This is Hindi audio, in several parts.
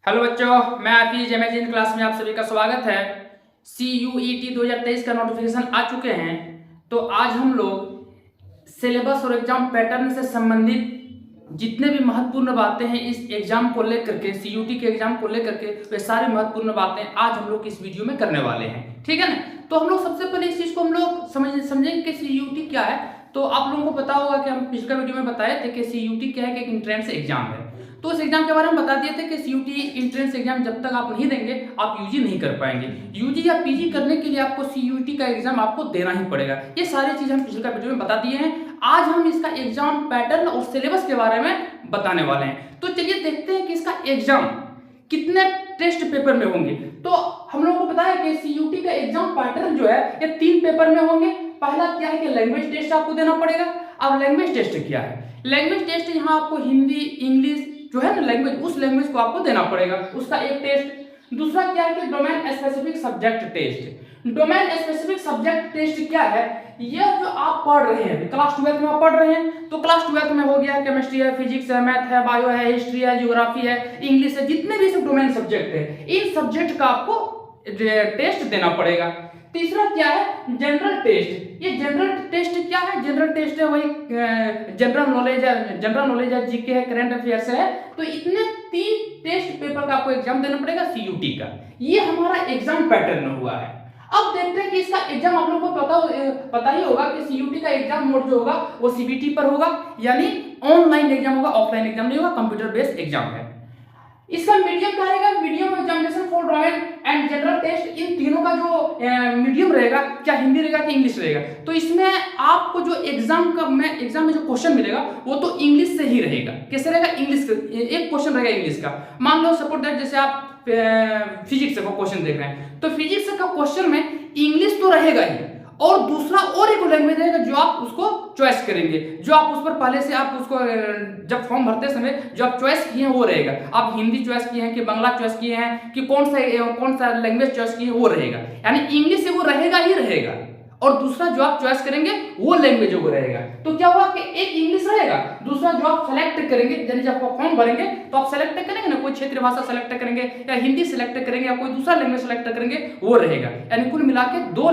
हेलो बच्चों, मैं हाफिज अमेजिंग क्लास में आप सभी का स्वागत है। CUET 2023 का नोटिफिकेशन आ चुके हैं। तो आज हम लोग सिलेबस और एग्जाम पैटर्न से संबंधित जितने भी महत्वपूर्ण बातें हैं इस एग्जाम को लेकर के, CUT के एग्जाम को लेकर के, वे सारी महत्वपूर्ण बातें आज हम लोग इस वीडियो में करने वाले हैं। ठीक है ना। तो हम लोग सबसे पहले इस चीज को हम लोग समझेंगे कि CUT क्या है। तो आप लोगों को पता होगा कि हम पिछले वीडियो में बताए थे कि CUT क्या है कि एक एंट्रेंस एग्जाम है। तो इस एग्जाम के बारे में बता दिए थे कि CUT एंट्रेंस एग्जाम जब तक आप नहीं देंगे आप यूजी नहीं कर पाएंगे। यूजी या पीजी करने के लिए आपको CUT का एग्जाम आपको देना ही पड़ेगा। ये सारी चीज हम पिछले वीडियो में बता दिए हैं। आज हम इसका एग्जाम पैटर्न और सिलेबस के बारे में बताने वाले हैं। तो चलिए देखते हैं कि इसका एग्जाम कितने टेस्ट पेपर में होंगे। तो हम लोगों को पता है कि CUT का एग्जाम पैटर्न जो है ये 3 पेपर में होंगे। पहला क्या है कि लैंग्वेज टेस्ट आपको देना पड़ेगा। अब लैंग्वेज टेस्ट क्या है? लैंग्वेज टेस्ट यहाँ आपको हिंदी, इंग्लिश जो है ना लैंग्वेज, उस लैंग्वेज को आपको देना पड़ेगा, उसका एक टेस्ट। दूसरा क्या है कि domain specific subject test. Domain specific subject test क्या है? यह जो आप पढ़ रहे हैं, क्लास 12 में आप पढ़ रहे हैं, तो क्लास 12 में हो गया केमिस्ट्री है, फिजिक्स है, मैथ है, बायो है, हिस्ट्री है, ज्योग्राफी है, इंग्लिश है, जितने भी सब डोमेन सब्जेक्ट है इन सब्जेक्ट का आपको टेस्ट देना पड़ेगा। तीसरा क्या है? General test. ये जनरल टेस्ट क्या है? जनरल टेस्ट है वही जनरल नॉलेज है, जीके है, करंट अफेयर्स है। तो इतने 3 टेस्ट पेपर का आपको एग्जाम देना पड़ेगा CUT का। ये हमारा एग्जाम पैटर्न हुआ है। अब देखते हैं कि इसका एग्जाम आप लोगों को पता ही होगा कि CUT का एग्जाम मोड जो होगा वो CBT पर होगा, यानी ऑनलाइन एग्जाम होगा, ऑफलाइन एग्जाम नहीं होगा, कंप्यूटर बेस्ड एग्जाम है। इसका मीडियम क्या रहेगा? Medium examination for drawing and general test. इन तीनों का जो मीडियम रहेगा, क्या हिंदी रहेगा कि इंग्लिश रहेगा? तो इसमें आपको जो एग्जाम में जो क्वेश्चन मिलेगा वो तो इंग्लिश से ही रहेगा। कैसे रहेगा? इंग्लिश एक क्वेश्चन रहेगा इंग्लिश का। मान लो सपोज दैट जैसे आप फिजिक्स का क्वेश्चन देख रहे हैं, तो फिजिक्स का क्वेश्चन में इंग्लिश तो रहेगा ही, और दूसरा और एक लैंग्वेज रहेगा जो आप उसको चॉइस करेंगे, जो आप उस पर पहले से आप उसको जब फॉर्म भरते समय जो आप चॉइस किए हैं वो रहेगा। आप हिंदी चॉइस किए हैं कि बांग्ला चॉइस किए हैं कि कौन सा लैंग्वेज चॉइस किए हैं वो रहेगा, यानी इंग्लिश से वो रहेगा ही रहेगा, और दूसरा जो आप चॉइस करेंगे वो लैंग्वेज वो रहेगा। तो क्या हुआ कि एक इंग्लिश रहेगा, दूसरा जो आप सेलेक्ट करेंगे, यानी जब आप फॉर्म भरेंगे तो आप सेलेक्ट करेंगे ना, कोई क्षेत्रीय भाषा सेलेक्ट करेंगे या हिंदी सेलेक्ट करेंगे या कोई दूसरा लैंग्वेज सेलेक्ट करेंगे, वो रहेगा। यानी कुल मिला के 2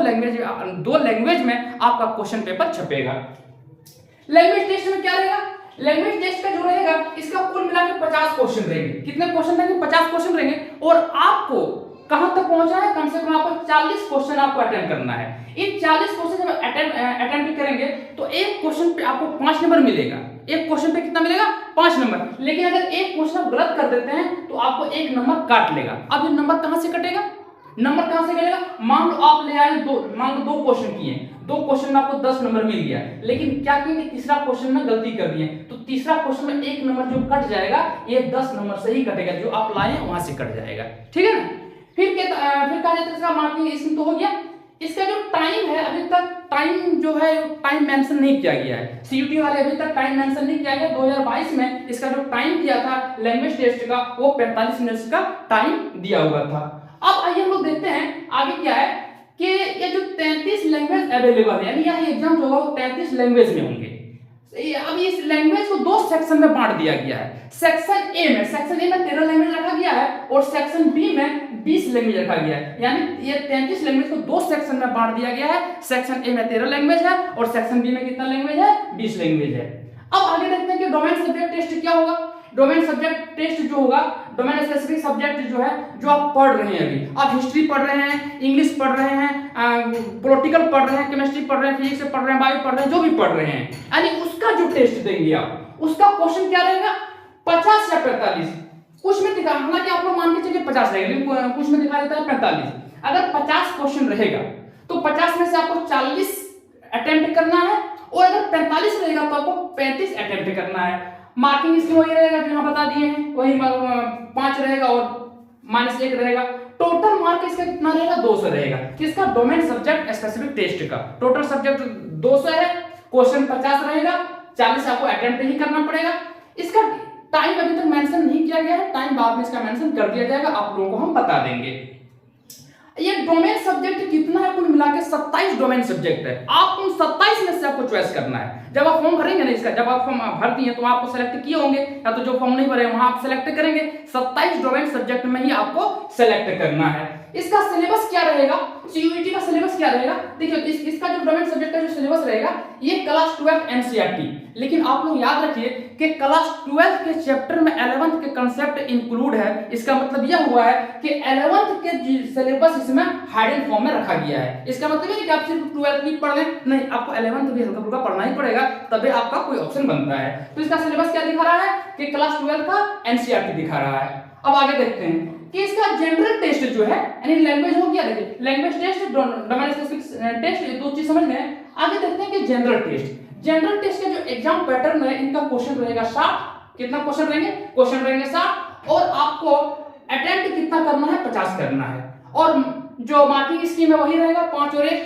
लैंग्वेज में आपका क्वेश्चन पेपर छपेगा। लैंग्वेज टेस्ट में क्या रहेगा? लैंग्वेज टेस्ट का जो रहेगा इसका कुल मिला के 50 क्वेश्चन रहेंगे। कितने क्वेश्चन रहेंगे? 50 क्वेश्चन रहेंगे। और आपको कहां तक पहुंचना है? कम से कम आपको 40 क्वेश्चन आपको अटेम्प्ट करना है। इन 40 क्वेश्चन जब अटेम्प्ट करेंगे तो एक क्वेश्चन पे आपको 5 नंबर मिलेगा। एक क्वेश्चन पे कितना मिलेगा? 5 नंबर। लेकिन अगर एक क्वेश्चन आप गलत कर देते हैं तो आपको 1 नंबर काट लेगा। अब ये नंबर कहां से कटेगा? नंबर कहां से कटेगा? मान लो आप ले आए मान लो 2 क्वेश्चन किए, 2 क्वेश्चन में आपको 10 नंबर मिल गया, लेकिन क्या किए कि तीसरा क्वेश्चन में गलती कर दिए, तो तीसरा क्वेश्चन में 1 नंबर जो कट जाएगा ये 10 नंबर से ही कटेगा, जो आप लाए वहां से कट जाएगा। ठीक है ना। फिर कहा जाता है इसका मार्किंग इसमें तो हो गया। इसका जो टाइम है, अभी तक टाइम जो है टाइम मेंशन नहीं किया गया है। CUT वाले अभी तक टाइम मेंशन नहीं किया गया। 2022 में इसका जो टाइम दिया था लैंग्वेज टेस्ट का वो 45 मिनट का टाइम दिया हुआ था। अब आइए हम लोग देखते हैं आगे क्या है कि ये जो 33 लैंग्वेज अवेलेबल है, यानी यह एग्जाम जो होगा 33 लैंग्वेज में होंगे। अब इस लैंग्वेज को 2 सेक्शन में बांट दिया गया है। सेक्शन ए में 13 लैंग्वेज रखा गया है और सेक्शन बी में 20 लैंग्वेज रखा गया है। यानी ये 33 लैंग्वेज को 2 सेक्शन में बांट दिया गया है। सेक्शन ए में 13 लैंग्वेज है और सेक्शन बी में कितना लैंग्वेज है? 20 लैंग्वेज है। अब आगे देखते हैं कि डोमेन सब्जेक्ट टेस्ट क्या होगा। डोमेन सब्जेक्ट टेस्ट जो होगा, डोमेन स्पेसिफिक सब्जेक्ट जो है, जो आप पढ़ रहे हैं, अभी आप हिस्ट्री पढ़ रहे हैं, इंग्लिश पढ़ रहे हैं, पॉलिटिकल पढ़ रहे हैं, केमिस्ट्री पढ़ रहे हैं, फिजिक्स पढ़ रहे हैं, बायो पढ़ रहे हैं, जो भी पढ़ रहे हैं, यानी उसका जो टेस्ट देंगे आप, उसका क्वेश्चन क्या रहेगा? 50 या 45। कुछ में दिखा, हालांकि आप लोग मान के चलिए 50 रहेगा, लेकिन कुछ में दिखा देता है 45। अगर 50 क्वेश्चन रहेगा तो 50 में से आपको 40 अटेम्प्ट करना है, और अगर 45 रहेगा तो आपको 35 अटेम्प्ट करना है। मार्किंग इसकी वही रहेगा जो यहाँ बता दिए हैं, वही 5 रहेगा और -1 रहेगा। टोटल मार्क इसका कितना रहेगा? 200 रहेगा। किसका? डोमेन सब्जेक्ट स्पेसिफिक टेस्ट का। टोटल सब्जेक्ट 200 है, क्वेश्चन 50 रहेगा, 40 आपको अटेम्प्ट ही करना पड़ेगा। इसका टाइम अभी तक मेंशन नहीं किया गया है, टाइम बाद में इसका मेंशन कर दिया जाएगा, आप लोगों को हम बता देंगे। ये डोमेन सब्जेक्ट कितना है कुल मिला के 27 डोमेन सब्जेक्ट है। आप उन 27 में से आपको चॉइस करना है। जब आप फॉर्म भरेंगे ना इसका, जब आप फॉर्म भर दिए तो आपको सेलेक्ट किए होंगे, या तो जो फॉर्म नहीं भरे वहां आप सेलेक्ट करेंगे। 27 डोमेन सब्जेक्ट में ही आपको सेलेक्ट करना है। इसका सिलेबस क्या रहेगा, सीयूईटी का सिलेबस क्या रहेगा, देखिए इसका जो डोमेन सब्जेक्ट का जो सिलेबस रहेगा ये क्लास 12 एनसीईआरटी। लेकिन आप लोग याद रखिए कि क्लास 12 के चैप्टर में 11th के कांसेप्ट इंक्लूड है। इसका मतलब यह हुआ है कि 11th के सिलेबस इसमें हाइडन फॉर्म में रखा गया है। इसका मतलब ये नहीं कि आप सिर्फ 12th ही पढ़ लें, नहीं, आपको 11th भी हल्का फुल्का पढ़ना ही पड़ेगा, तभी आपका कोई ऑप्शन बनता है। तो इसका सिलेबस क्या दिखा रहा है कि क्लास 12 का एनसीईआरटी दिखा रहा है। अब आगे देखते हैं कि इसका जनरल टेस्ट जो है, यानी लैंग्वेज हो गया, देखिए language test, domain specific test, ये दो चीज समझ गए। आगे देखते हैं कि जनरल टेस्ट। जनरल टेस्ट का जो एग्जाम पैटर्न है, इनका क्वेश्चन रहेगा 60। कितना क्वेश्चन रहेंगे? क्वेश्चन रहेंगे 60, और आपको अटेम्प्ट कितना करना है? 50 करना है। और जो मार्किंग स्कीम है वही रहेगा 5 और 1,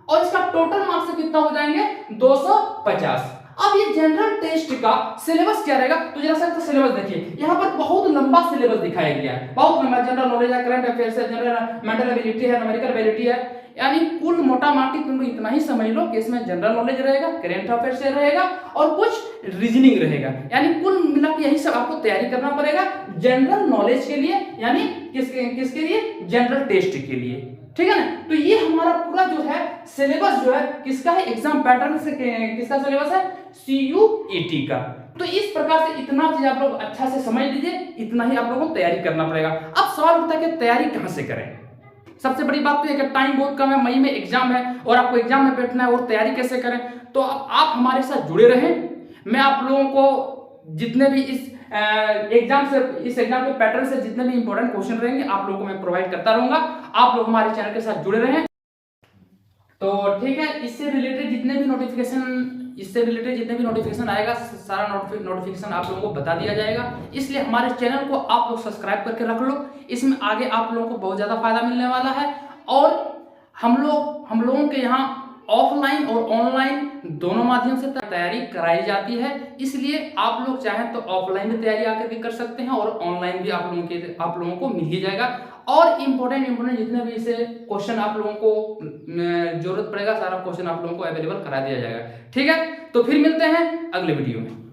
और इसका टोटल मार्क्स कितना हो जाएंगे? 250। अब ये जनरल टेस्ट का सिलेबस क्या रहेगा, तो जरा सा सिलेबस देखिए, यहाँ पर बहुत लंबा सिलेबस दिखाया गया है, बहुत लंबा। जनरल नॉलेज है, करंट अफेयर्स है, जनरल मेंटल एबिलिटी है, न्यूमेरिकल एबिलिटी है, यानी कुल मोटा माटी तुम इतना ही समझ लो कि इसमें जनरल नॉलेज रहेगा, करंट अफेयर्स रहेगा और कुछ रीजनिंग रहेगा। यानी कुल मिला के यही सब आपको तैयारी करना पड़ेगा जनरल नॉलेज के लिए, यानी किसके लिए? जनरल टेस्ट के लिए, ठीक है ना। तो ये हमारा पूरा जो है सिलेबस जो है किसका है? एग्जाम पैटर्न से किसका सिलेबस है? सीयूईटी का। तो इस प्रकार से इतना चीज आप लोग अच्छा से समझ लीजिए, इतना ही आप लोगों को तैयारी करना पड़ेगा। अब सवाल उठता है कि तैयारी कहां से करें। सबसे बड़ी बात तो ये कि टाइम बहुत कम है, मई में एग्जाम है और आपको एग्जाम में बैठना है, और तैयारी कैसे करें। तो अब आप हमारे साथ जुड़े रहें। मैं आप लोगों को जितने भी इस एग्जाम के पैटर्न से जितने भी इंपॉर्टेंट क्वेश्चन रहेंगे आप लोगों को मैं प्रोवाइड करता रहूंगा। आप लोग हमारे चैनल के साथ जुड़े रहें। तो ठीक है, इससे रिलेटेड जितने भी नोटिफिकेशन आएगा, सारा नोटिफिकेशन आप लोगों को बता दिया जाएगा। इसलिए हमारे चैनल को आप लोग सब्सक्राइब करके रख लो, इसमें आगे आप लोगों को बहुत ज़्यादा फायदा मिलने वाला है। और हम लोगों के यहाँ ऑफलाइन और ऑनलाइन दोनों माध्यम से तैयारी कराई जाती है। इसलिए आप लोग चाहें तो ऑफलाइन भी तैयारी आकर के कर सकते हैं, और ऑनलाइन भी आप लोगों को मिल ही जाएगा। और इम्पोर्टेंट जितने भी इसे क्वेश्चन आप लोगों को जरूरत पड़ेगा, सारा क्वेश्चन आप लोगों को अवेलेबल करा दिया जाएगा। ठीक है, तो फिर मिलते हैं अगले वीडियो में।